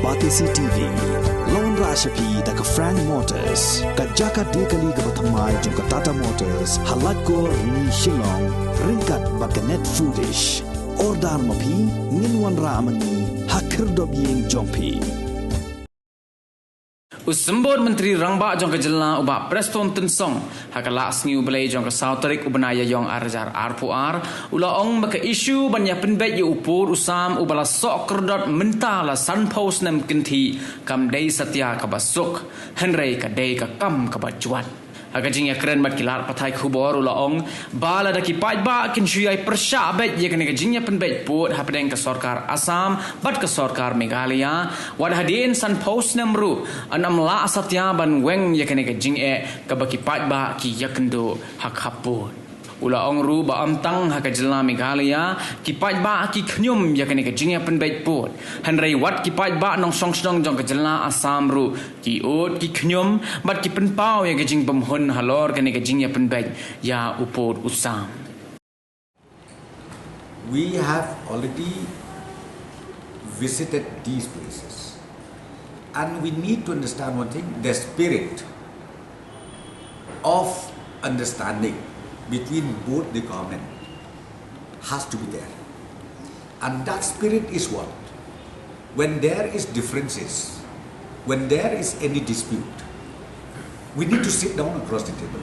Batisi TV Lone Rashapi Daka Frank Motors Kajaka Dekali Gabatamai Junka Tata Motors Halatko Ni Shillong Rinkat Bakanet Foodish Ordar Mapi Ninwan Ramani Hakir Dobiying Jompi Usambod Menteri Rangba jong ke jelna uba Preston Tensong hakala Khñium belai jong ke Sauterik ubanaya yong arjar arpuar ula ong maka Ishu banya Pynbeit yu upur usam ubala sok kerdot mentala sunpost nem kinti kam dei satya kabasuk henrei ka dei ka kam kabajuan Agajing ya keren mat kilar patai khubor ula ong bala daki Paidbah kin syai persabet ye kene gajingnya Pynbeit put hapdeng ke sarkar Assam bat ke sarkar Meghalaya wad hadin san post namru anam la satya ban weng ye kene gajing ke baki Paidbah ki yakendo hak haput ula ong ru ba am tang hakajelna Meghalaya ki Paidbah ki Khñium ye kene gajingnya Pynbeit put hanrei wat ki Paidbah nong song song jong kejelna Assam ru ki ut ki Khñium bat ki penpau ye gajing pemhun halor kene gajingnya Pynbeit ya uput usam. We have already visited these places and we need to understand one thing, the spirit of understanding between both the government has to be there, and that spirit is what, when there is differences, when there is any dispute, we need to sit down across the table,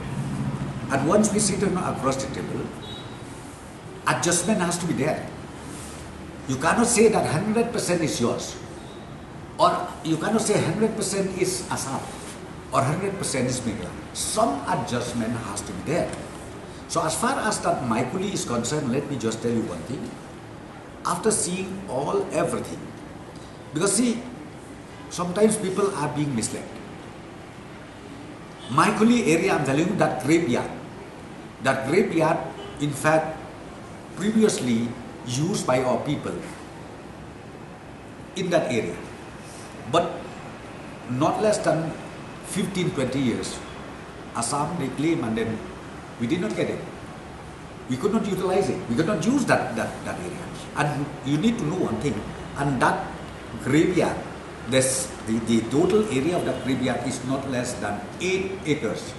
and once we sit down across the table, adjustment has to be there. You cannot say that 100% is yours, or you cannot say 100% is Assam or 100% is Meghalaya. Some adjustment has to be there. So as far as that Maikuli is concerned, let me just tell you one thing. After seeing everything, because see, sometimes people are being misled. Maikuli area, I'm telling you, that graveyard, in fact, previously used by our people in that area, but not less than 15-20 years, Assam they claim and then we did not get it. We could not utilize it. We could not use that area. And you need to know one thing, and that graveyard, the total area of that graveyard is not less than 8 acres.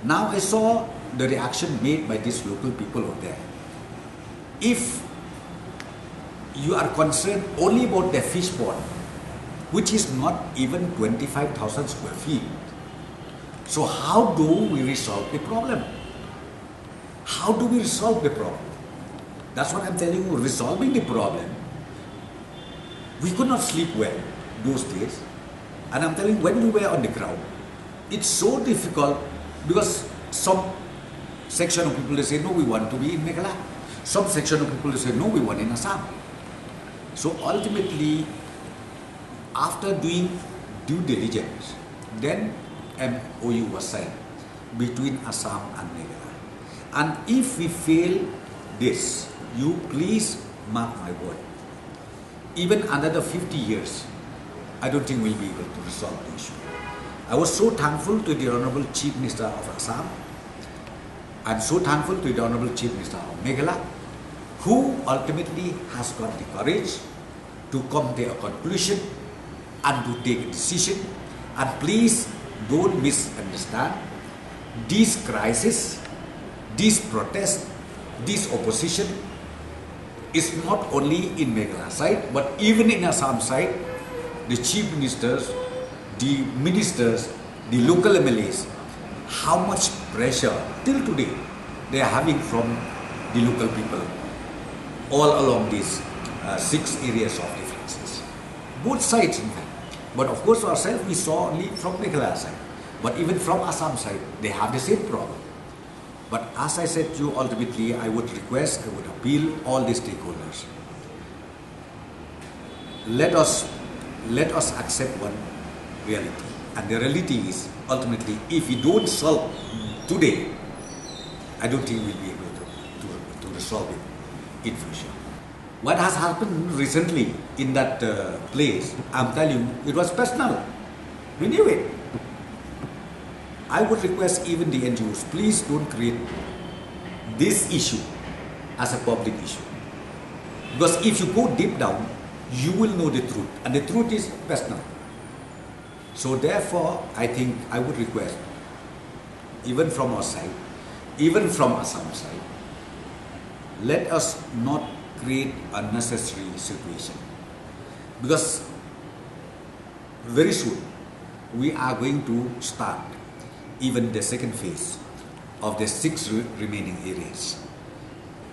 Now I saw the reaction made by these local people over there. If you are concerned only about the fish pond, which is not even 25,000 square feet, so how do we resolve the problem? How do we resolve the problem? That's what I'm telling you, resolving the problem. We could not sleep well those days. And I'm telling you, when we were on the ground, it's so difficult because some section of people they say, no, we want to be in Meghalaya. Some section of people they say, no, we want in Assam. So ultimately, after doing due diligence, then MOU was signed between Assam and Meghalaya. And if we fail this, you please mark my word, even another 50 years, I don't think we'll be able to resolve the issue. I was so thankful to the Honorable Chief Minister of Assam. I'm so thankful to the Honorable Chief Minister of Meghalaya, who ultimately has got the courage to come to a conclusion and to take a decision. And please don't misunderstand, this crisis, this protest, this opposition is not only in Meghalaya side, but even in Assam side, the chief ministers, the ministers, the local MLAs, how much pressure till today they are having from the local people all along these 6 areas of differences. Both sides in fact. But of course ourselves we saw only from Meghalaya side. But even from Assam side, they have the same problem. But as I said to you, ultimately I would request, I would appeal all the stakeholders. Let us accept one reality. And the reality is, ultimately, if we don't solve today, I don't think we'll be able to resolve it in future. What has happened recently in that place, I'm telling you, it was personal. We knew it. I would request even the NGOs, please don't create this issue as a public issue. Because if you go deep down, you will know the truth, and the truth is personal. So therefore, I think I would request, even from our side, even from Assam side, let us not create unnecessary situation, because very soon we are going to start even the second phase of the 6 remaining areas.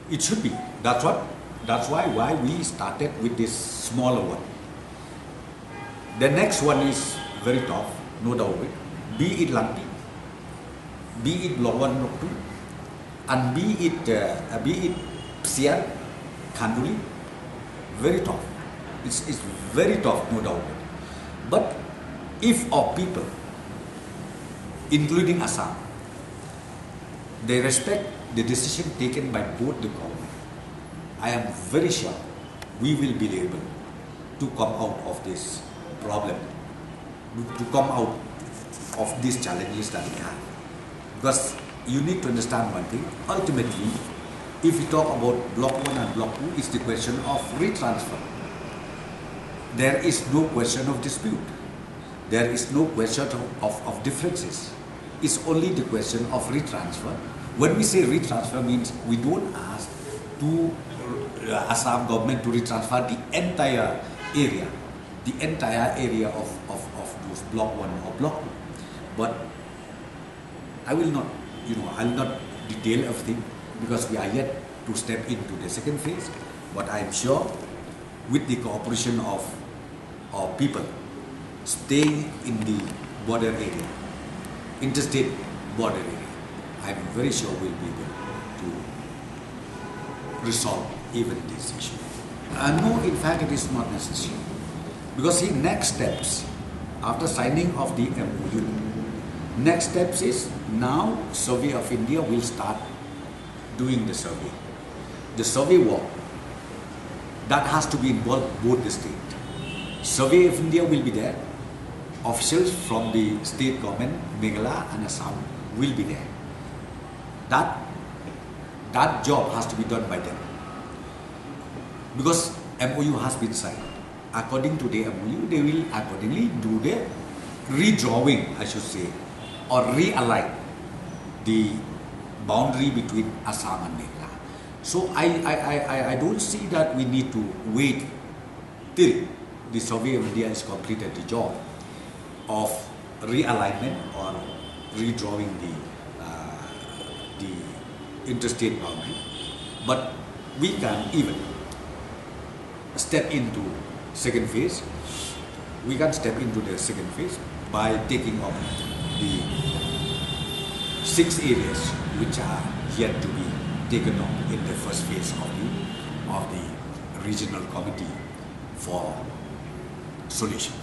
It should be. That's why we started with this smaller one. The next one is very tough, no doubt. Be it Lanti, be it Block 1, Block 2, and be it Psian, Khanduli, very tough. It's very tough, no doubt. But if our people, including Assam, they respect the decision taken by both the government, I am very sure we will be able to come out of this problem, to come out of these challenges that we have. Because you need to understand one thing, ultimately, if we talk about Block 1 and Block 2, it's the question of retransfer. There is no question of dispute. There is no question of differences. It's only the question of retransfer. When we say retransfer, means we don't ask to Assam government to retransfer the entire area of those Block 1 or Block 2. But I will not, I will not detail everything, because we are yet to step into the second phase. But I am sure, with the cooperation of our people staying in the border area, interstate border area, I am very sure we'll be able to resolve even this issue. No, in fact, it is not necessary. Because the next steps, after signing of the MOU, next steps is now Survey of India will start doing the survey. The survey work, that has to be involved both the state. Survey of India will be there. Officials from the state government, Meghalaya and Assam, will be there. That job has to be done by them. Because MOU has been signed. According to the MOU, they will accordingly do the redrawing, I should say, or realign the boundary between Assam and Meghalaya. So I don't see that we need to wait till the Survey of India has completed the job of realignment or redrawing the interstate boundary. But we can even step into second phase. We can step into the second phase by taking up the 6 areas which are yet to be taken up in the first phase of the regional committee for solution.